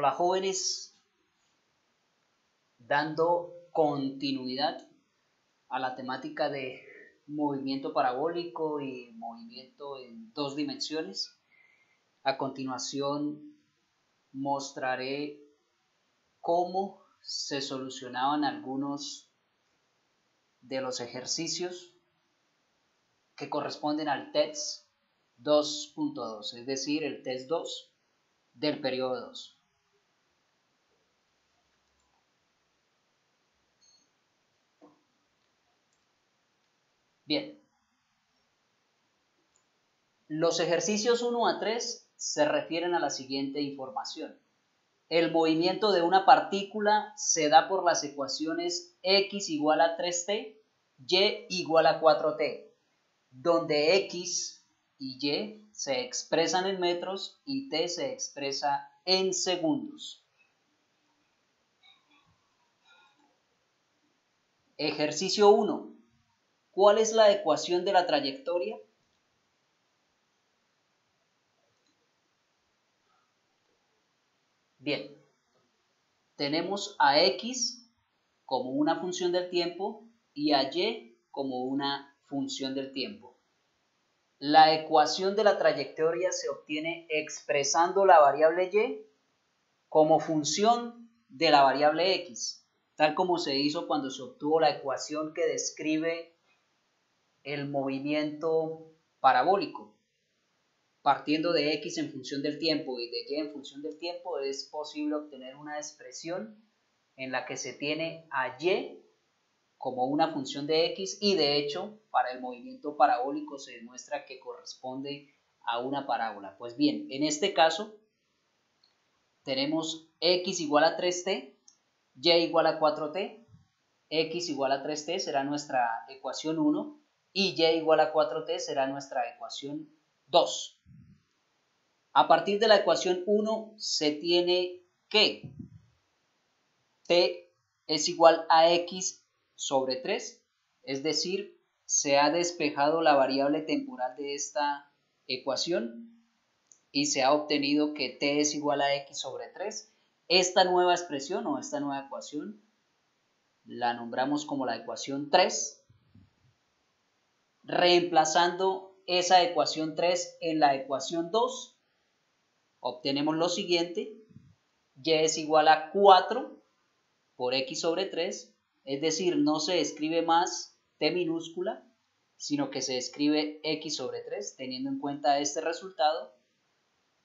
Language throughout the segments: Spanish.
Hola jóvenes, dando continuidad a la temática de movimiento parabólico y movimiento en dos dimensiones. A continuación mostraré cómo se solucionaban algunos de los ejercicios que corresponden al test 2.2, es decir, el test 2 del periodo 2. Bien, los ejercicios 1 a 3 se refieren a la siguiente información. El movimiento de una partícula se da por las ecuaciones x igual a 3t, y igual a 4t, donde x y y se expresan en metros y t se expresa en segundos. Ejercicio 1. ¿Cuál es la ecuación de la trayectoria? Bien, tenemos a x como una función del tiempo y a y como una función del tiempo. La ecuación de la trayectoria se obtiene expresando la variable y como función de la variable x, tal como se hizo cuando se obtuvo la ecuación que describe el movimiento parabólico. Partiendo de x en función del tiempo y de y en función del tiempo, es posible obtener una expresión en la que se tiene a y como una función de x y de hecho para el movimiento parabólico se demuestra que corresponde a una parábola. Pues bien, en este caso tenemos x igual a 3t, y igual a 4t, x igual a 3t será nuestra ecuación 1 y y igual a 4t será nuestra ecuación 2. A partir de la ecuación 1 se tiene que t es igual a x sobre 3, es decir, se ha despejado la variable temporal de esta ecuación y se ha obtenido que t es igual a x sobre 3. Esta nueva expresión o esta nueva ecuación la nombramos como la ecuación 3, reemplazando esa ecuación 3 en la ecuación 2, obtenemos lo siguiente: y es igual a 4 por x sobre 3, es decir, no se escribe más t minúscula, sino que se escribe x sobre 3, teniendo en cuenta este resultado,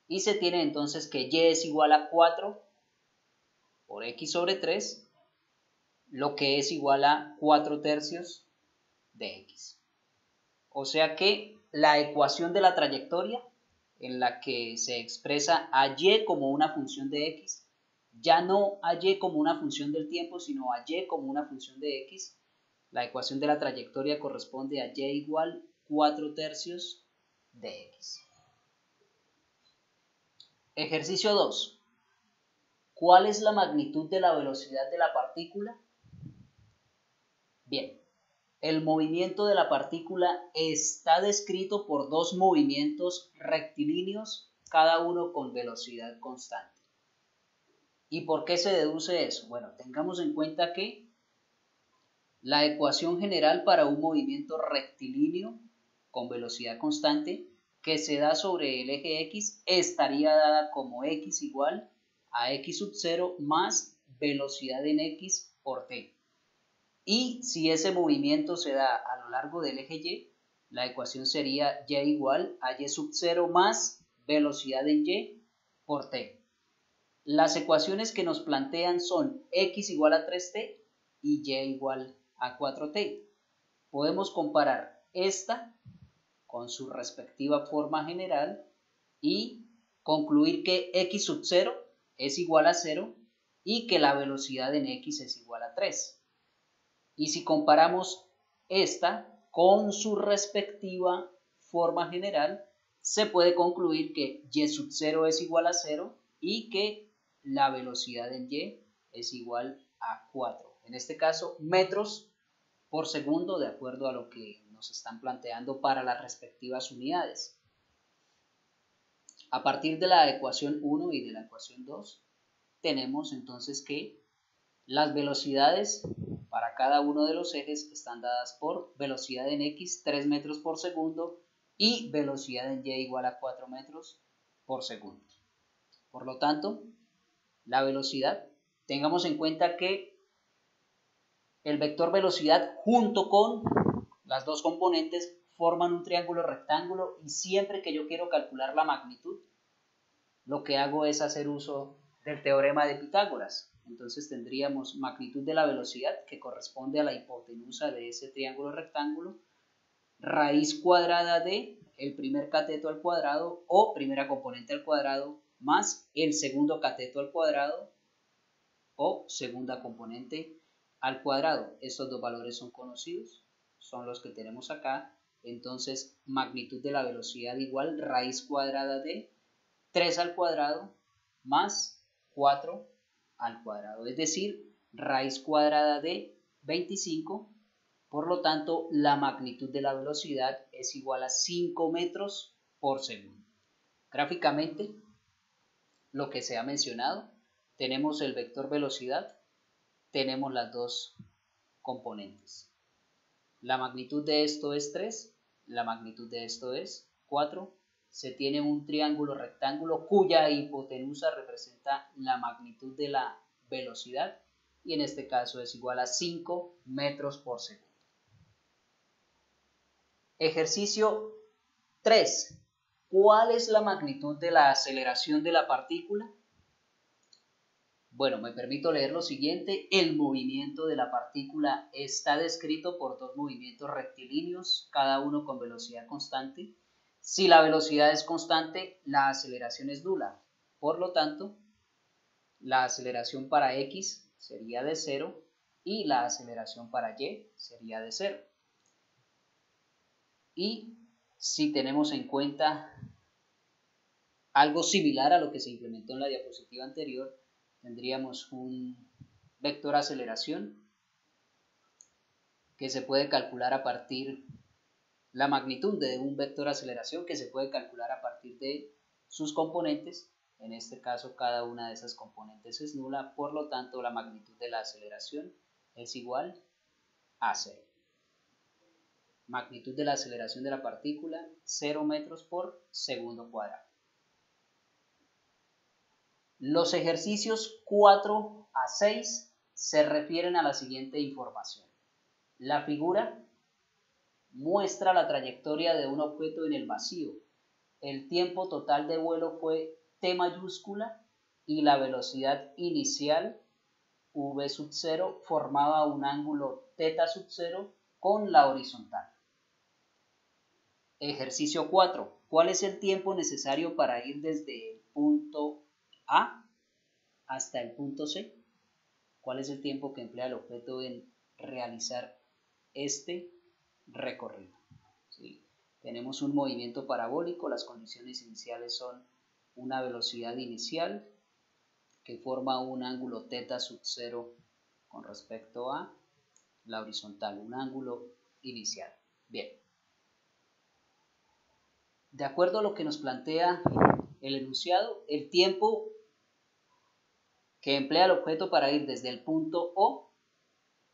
y se tiene entonces que y es igual a 4 por x sobre 3, lo que es igual a 4 tercios de x. O sea que la ecuación de la trayectoria, en la que se expresa a y como una función de x, ya no a y como una función del tiempo, sino a y como una función de x, la ecuación de la trayectoria corresponde a y igual 4 tercios de x. Ejercicio 2. ¿Cuál es la magnitud de la velocidad de la partícula? Bien, el movimiento de la partícula está descrito por dos movimientos rectilíneos, cada uno con velocidad constante. ¿Y por qué se deduce eso? Bueno, tengamos en cuenta que la ecuación general para un movimiento rectilíneo con velocidad constante que se da sobre el eje x estaría dada como x igual a x sub 0 más velocidad en x por t. Y si ese movimiento se da a lo largo del eje y, la ecuación sería y igual a y sub 0 más velocidad en y por t. Las ecuaciones que nos plantean son x igual a 3t y y igual a 4t. Podemos comparar esta con su respectiva forma general y concluir que x sub 0 es igual a 0 y que la velocidad en x es igual a 3. Y si comparamos esta con su respectiva forma general, se puede concluir que y sub 0 es igual a 0 y que la velocidad en y es igual a 4. En este caso, metros por segundo, de acuerdo a lo que nos están planteando para las respectivas unidades. A partir de la ecuación 1 y de la ecuación 2, tenemos entonces que las velocidades para cada uno de los ejes están dadas por velocidad en X 3 metros por segundo y velocidad en Y igual a 4 metros por segundo. Por lo tanto, la velocidad, tengamos en cuenta que el vector velocidad junto con las dos componentes forman un triángulo rectángulo y siempre que yo quiero calcular la magnitud, lo que hago es hacer uso del teorema de Pitágoras. Entonces tendríamos magnitud de la velocidad que corresponde a la hipotenusa de ese triángulo rectángulo, raíz cuadrada de el primer cateto al cuadrado o primera componente al cuadrado más el segundo cateto al cuadrado o segunda componente al cuadrado. Estos dos valores son conocidos, son los que tenemos acá. Entonces magnitud de la velocidad igual raíz cuadrada de 3 al cuadrado más 4 al cuadrado, es decir, raíz cuadrada de 25. Por lo tanto, la magnitud de la velocidad es igual a 5 metros por segundo. Gráficamente, lo que se ha mencionado, tenemos el vector velocidad, tenemos las dos componentes. La magnitud de esto es 3, la magnitud de esto es 4. Se tiene un triángulo rectángulo cuya hipotenusa representa la magnitud de la velocidad y en este caso es igual a 5 metros por segundo. Ejercicio 3. ¿Cuál es la magnitud de la aceleración de la partícula? Bueno, me permito leer lo siguiente. El movimiento de la partícula está descrito por dos movimientos rectilíneos, cada uno con velocidad constante. Si la velocidad es constante, la aceleración es nula. Por lo tanto, la aceleración para X sería de 0 y la aceleración para Y sería de 0. Y si tenemos en cuenta algo similar a lo que se implementó en la diapositiva anterior, tendríamos un vector aceleración que se puede calcular a partir la magnitud de un vector aceleración que se puede calcular a partir de sus componentes. En este caso, cada una de esas componentes es nula, por lo tanto, la magnitud de la aceleración es igual a 0. Magnitud de la aceleración de la partícula, 0 metros por segundo cuadrado. Los ejercicios 4 a 6 se refieren a la siguiente información. La figura muestra la trayectoria de un objeto en el vacío. El tiempo total de vuelo fue t mayúscula y la velocidad inicial v sub 0 formaba un ángulo θ sub 0 con la horizontal. Ejercicio 4. ¿Cuál es el tiempo necesario para ir desde el punto A hasta el punto C? ¿Cuál es el tiempo que emplea el objeto en realizar este recorrido? ¿Sí? Tenemos un movimiento parabólico, las condiciones iniciales son una velocidad inicial que forma un ángulo θ sub 0 con respecto a la horizontal, un ángulo inicial. Bien. De acuerdo a lo que nos plantea el enunciado, el tiempo que emplea el objeto para ir desde el punto O,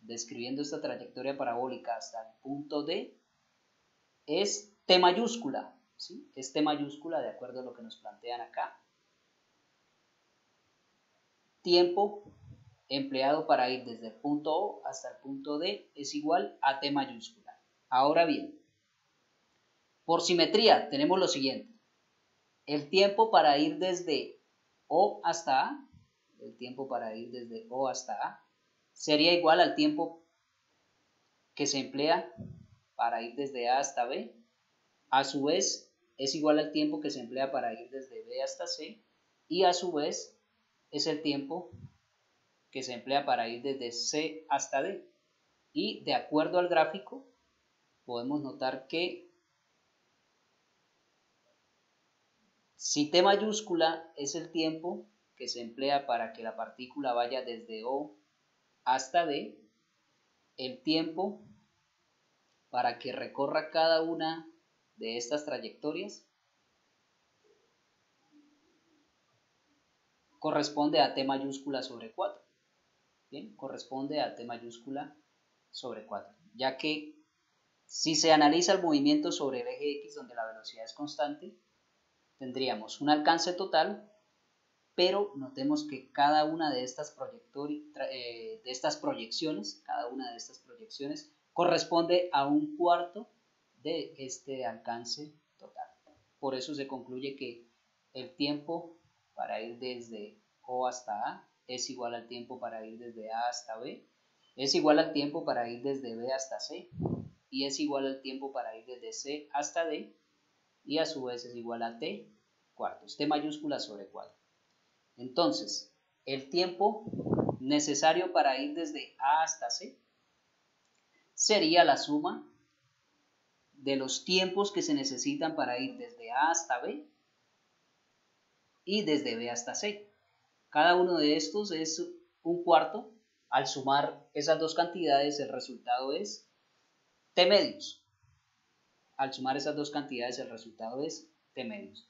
describiendo esta trayectoria parabólica hasta el punto D, es T mayúscula, ¿sí? Es T mayúscula de acuerdo a lo que nos plantean acá. Tiempo empleado para ir desde el punto O hasta el punto D es igual a T mayúscula. Ahora bien, por simetría tenemos lo siguiente. El tiempo para ir desde O hasta A, el tiempo para ir desde O hasta A, sería igual al tiempo que se emplea para ir desde A hasta B. A su vez, es igual al tiempo que se emplea para ir desde B hasta C. Y a su vez, es el tiempo que se emplea para ir desde C hasta D. Y de acuerdo al gráfico, podemos notar que si T mayúscula es el tiempo que se emplea para que la partícula vaya desde O hasta D, el tiempo para que recorra cada una de estas trayectorias corresponde a t mayúscula sobre 4. Bien, corresponde a t mayúscula sobre 4, ya que si se analiza el movimiento sobre el eje X donde la velocidad es constante, tendríamos un alcance total, pero notemos que cada una de estas proyecciones corresponde a un cuarto de este alcance total. Por eso se concluye que el tiempo para ir desde O hasta A es igual al tiempo para ir desde A hasta B, es igual al tiempo para ir desde B hasta C, y es igual al tiempo para ir desde C hasta D, y a su vez es igual a t cuartos, t mayúscula sobre 4. Entonces, el tiempo necesario para ir desde A hasta C sería la suma de los tiempos que se necesitan para ir desde A hasta B y desde B hasta C. Cada uno de estos es un cuarto. Al sumar esas dos cantidades, el resultado es t medios. Al sumar esas dos cantidades, el resultado es t medios.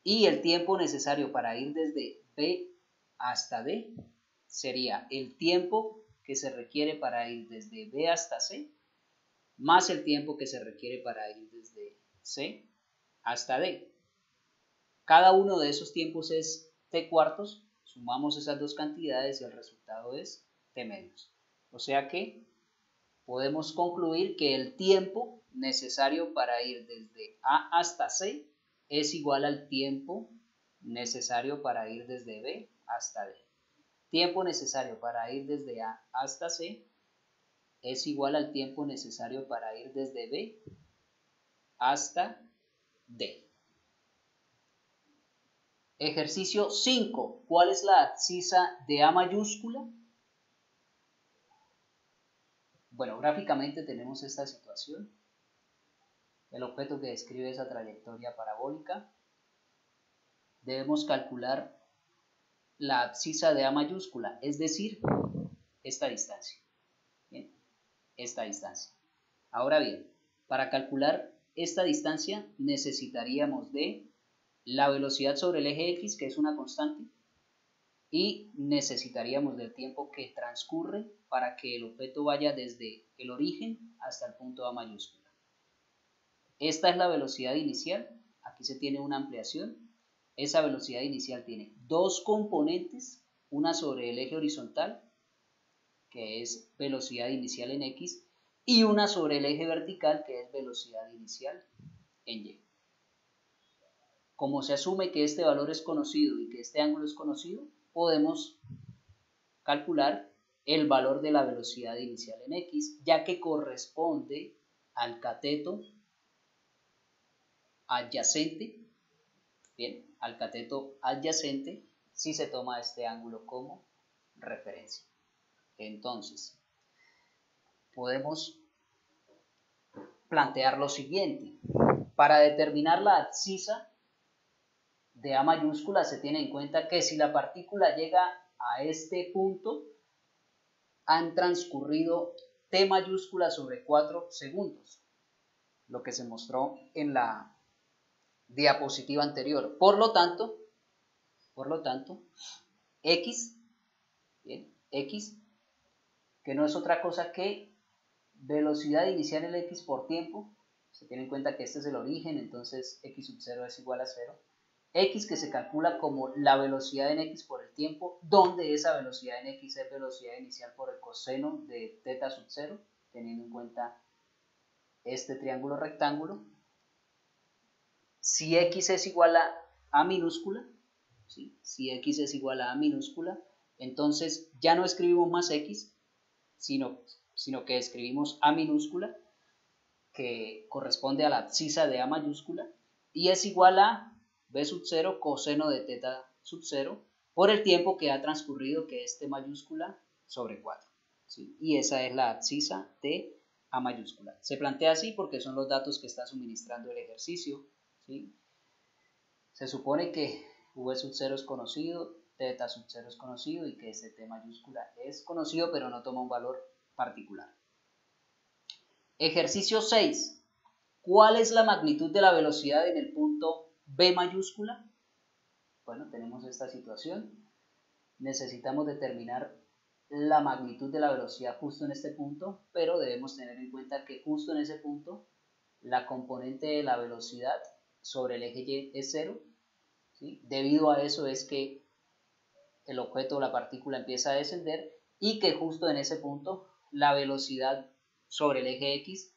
Y el tiempo necesario para ir desde B hasta D sería el tiempo que se requiere para ir desde B hasta C, más el tiempo que se requiere para ir desde C hasta D. Cada uno de esos tiempos es t cuartos, sumamos esas dos cantidades y el resultado es t medios. O sea que podemos concluir que el tiempo necesario para ir desde A hasta C es igual al tiempo necesario para ir desde B hasta D. Tiempo necesario para ir desde A hasta C es igual al tiempo necesario para ir desde B hasta D. Ejercicio 5. ¿Cuál es la abscisa de A mayúscula? Bueno, gráficamente tenemos esta situación. El objeto que describe esa trayectoria parabólica. Debemos calcular la abscisa de A mayúscula, es decir, esta distancia. Bien, esta distancia. Ahora bien, para calcular esta distancia necesitaríamos de la velocidad sobre el eje X, que es una constante, y necesitaríamos del tiempo que transcurre para que el objeto vaya desde el origen hasta el punto A mayúscula. Esta es la velocidad inicial, aquí se tiene una ampliación. Esa velocidad inicial tiene dos componentes, una sobre el eje horizontal, que es velocidad inicial en X, y una sobre el eje vertical, que es velocidad inicial en Y. Como se asume que este valor es conocido y que este ángulo es conocido, podemos calcular el valor de la velocidad inicial en X, ya que corresponde al cateto adyacente, bien, al cateto adyacente si se toma este ángulo como referencia. Entonces, podemos plantear lo siguiente. Para determinar la abscisa de A mayúscula se tiene en cuenta que si la partícula llega a este punto, han transcurrido t mayúscula sobre 4 segundos, lo que se mostró en la diapositiva anterior. Por lo tanto, X, bien, X, que no es otra cosa que velocidad inicial en X por tiempo, se tiene en cuenta que este es el origen, entonces X sub 0 es igual a 0. X que se calcula como la velocidad en X por el tiempo, donde esa velocidad en X es velocidad inicial por el coseno de θ sub 0, teniendo en cuenta este triángulo rectángulo. Si X es igual a A minúscula, ¿sí? Si X es igual a A minúscula, entonces ya no escribimos más X, sino que escribimos A minúscula, que corresponde a la abscisa de A mayúscula, y es igual a B sub 0 coseno de θ sub 0 por el tiempo que ha transcurrido, que es T mayúscula sobre 4. ¿Sí? Y esa es la abscisa de A mayúscula. Se plantea así porque son los datos que está suministrando el ejercicio. ¿Sí? Se supone que V sub 0 es conocido, θ sub 0 es conocido y que este T mayúscula es conocido, pero no toma un valor particular. Ejercicio 6. ¿Cuál es la magnitud de la velocidad en el punto B mayúscula? Bueno, tenemos esta situación. Necesitamos determinar la magnitud de la velocidad justo en este punto, pero debemos tener en cuenta que justo en ese punto la componente de la velocidad sobre el eje Y es 0, ¿sí? Debido a eso es que el objeto o la partícula empieza a descender y que justo en ese punto la velocidad sobre el eje X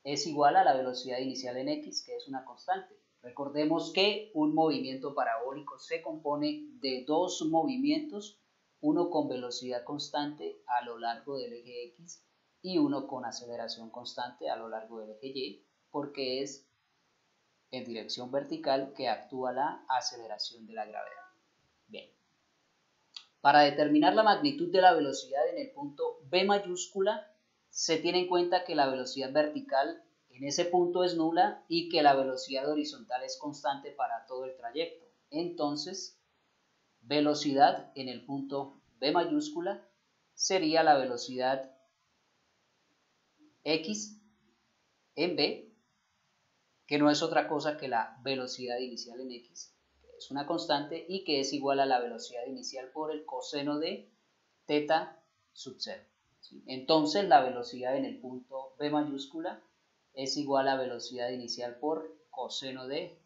es igual a la velocidad inicial en X, que es una constante. Recordemos que un movimiento parabólico se compone de dos movimientos, uno con velocidad constante a lo largo del eje X y uno con aceleración constante a lo largo del eje Y, porque es en dirección vertical que actúa la aceleración de la gravedad. Bien. Para determinar la magnitud de la velocidad en el punto B mayúscula, se tiene en cuenta que la velocidad vertical en ese punto es nula y que la velocidad horizontal es constante para todo el trayecto. Entonces, velocidad en el punto B mayúscula sería la velocidad X en B, que no es otra cosa que la velocidad inicial en X, que es una constante y que es igual a la velocidad inicial por el coseno de teta sub 0. ¿Sí? Entonces la velocidad en el punto B mayúscula es igual a velocidad inicial por coseno de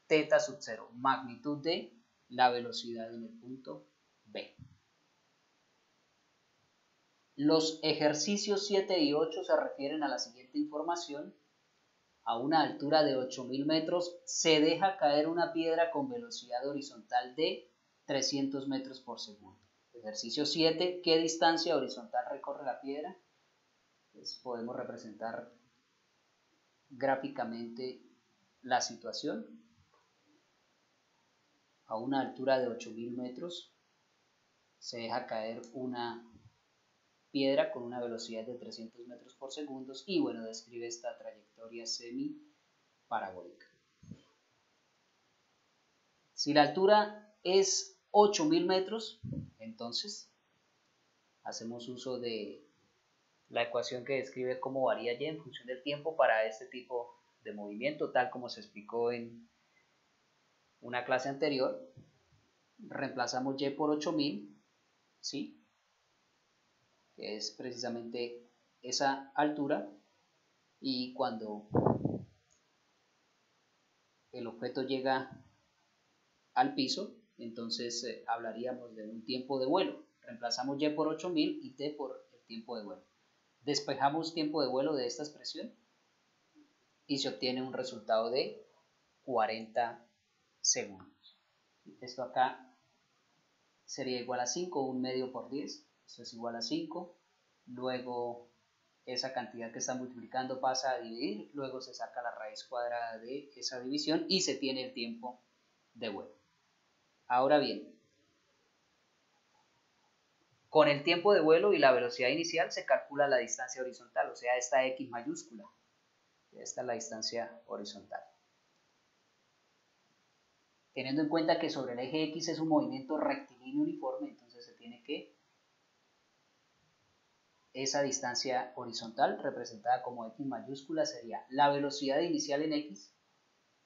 teta sub 0, magnitud de la velocidad en el punto B. Los ejercicios 7 y 8 se refieren a la siguiente información. A una altura de 8.000 metros se deja caer una piedra con velocidad horizontal de 300 metros por segundo. Ejercicio 7. ¿Qué distancia horizontal recorre la piedra? Pues podemos representar gráficamente la situación. A una altura de 8.000 metros se deja caer una piedra con una velocidad de 300 metros por segundo y bueno, describe esta trayectoria semi-parabólica. Si la altura es 8.000 metros, entonces hacemos uso de la ecuación que describe cómo varía Y en función del tiempo para este tipo de movimiento, tal como se explicó en una clase anterior. Reemplazamos Y por 8.000, ¿sí? Que es precisamente esa altura, y cuando el objeto llega al piso, entonces hablaríamos de un tiempo de vuelo. Reemplazamos Y por 8.000 y T por el tiempo de vuelo. Despejamos tiempo de vuelo de esta expresión y se obtiene un resultado de 40 segundos. Esto acá sería igual a 5, 1 medio por 10, esto es igual a 5, luego esa cantidad que está multiplicando pasa a dividir, luego se saca la raíz cuadrada de esa división y se tiene el tiempo de vuelo. Ahora bien, con el tiempo de vuelo y la velocidad inicial se calcula la distancia horizontal, o sea, esta X mayúscula. Esta es la distancia horizontal. Teniendo en cuenta que sobre el eje X es un movimiento rectilíneo uniforme, entonces se tiene que esa distancia horizontal, representada como X mayúscula, sería la velocidad inicial en X,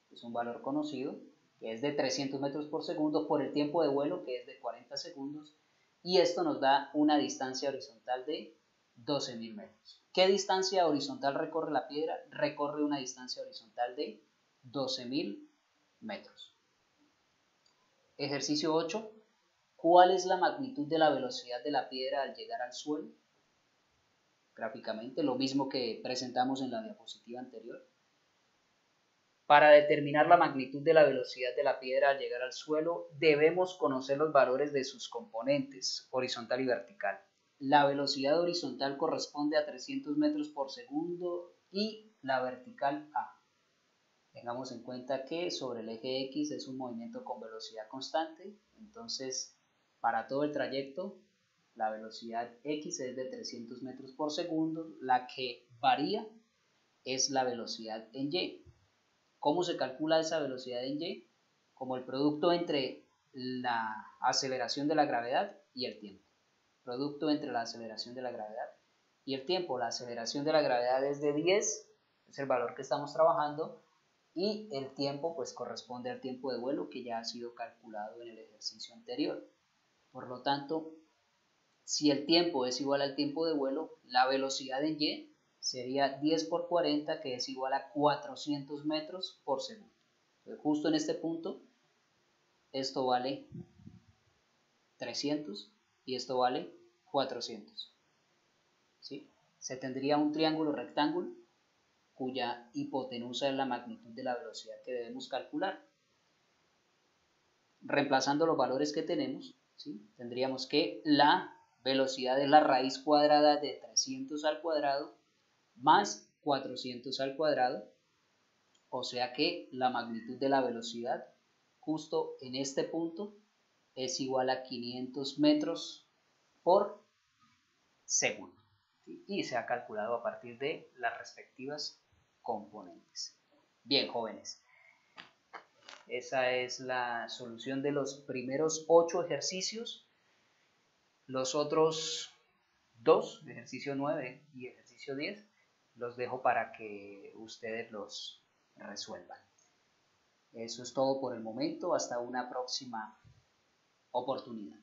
que es un valor conocido, que es de 300 metros por segundo, por el tiempo de vuelo, que es de 40 segundos, y esto nos da una distancia horizontal de 12.000 metros. ¿Qué distancia horizontal recorre la piedra? Recorre una distancia horizontal de 12.000 metros. Ejercicio 8. ¿Cuál es la magnitud de la velocidad de la piedra al llegar al suelo? Gráficamente, lo mismo que presentamos en la diapositiva anterior. Para determinar la magnitud de la velocidad de la piedra al llegar al suelo, debemos conocer los valores de sus componentes, horizontal y vertical. La velocidad horizontal corresponde a 300 metros por segundo y la vertical a. Tengamos en cuenta que sobre el eje X es un movimiento con velocidad constante, entonces para todo el trayecto la velocidad X es de 300 metros por segundo, la que varía es la velocidad en Y. ¿Cómo se calcula esa velocidad en Y? Como el producto entre la aceleración de la gravedad y el tiempo. Producto entre la aceleración de la gravedad y el tiempo. La aceleración de la gravedad es de 10, es el valor que estamos trabajando, y el tiempo pues corresponde al tiempo de vuelo que ya ha sido calculado en el ejercicio anterior. Por lo tanto, si el tiempo es igual al tiempo de vuelo, la velocidad en y sería 10 por 40, que es igual a 400 metros por segundo. Entonces, justo en este punto, esto vale 300 y esto vale 400. ¿Sí? Se tendría un triángulo rectángulo cuya hipotenusa es la magnitud de la velocidad que debemos calcular. Reemplazando los valores que tenemos, ¿sí? Tendríamos que la velocidad es la raíz cuadrada de 300 al cuadrado más 400 al cuadrado, o sea que la magnitud de la velocidad justo en este punto es igual a 500 metros por segundo, ¿sí? Y se ha calculado a partir de las respectivas componentes. Bien, jóvenes, esa es la solución de los primeros 8 ejercicios. Los otros 2, ejercicio 9 y ejercicio 10, los dejo para que ustedes los resuelvan. Eso es todo por el momento. Hasta una próxima oportunidad.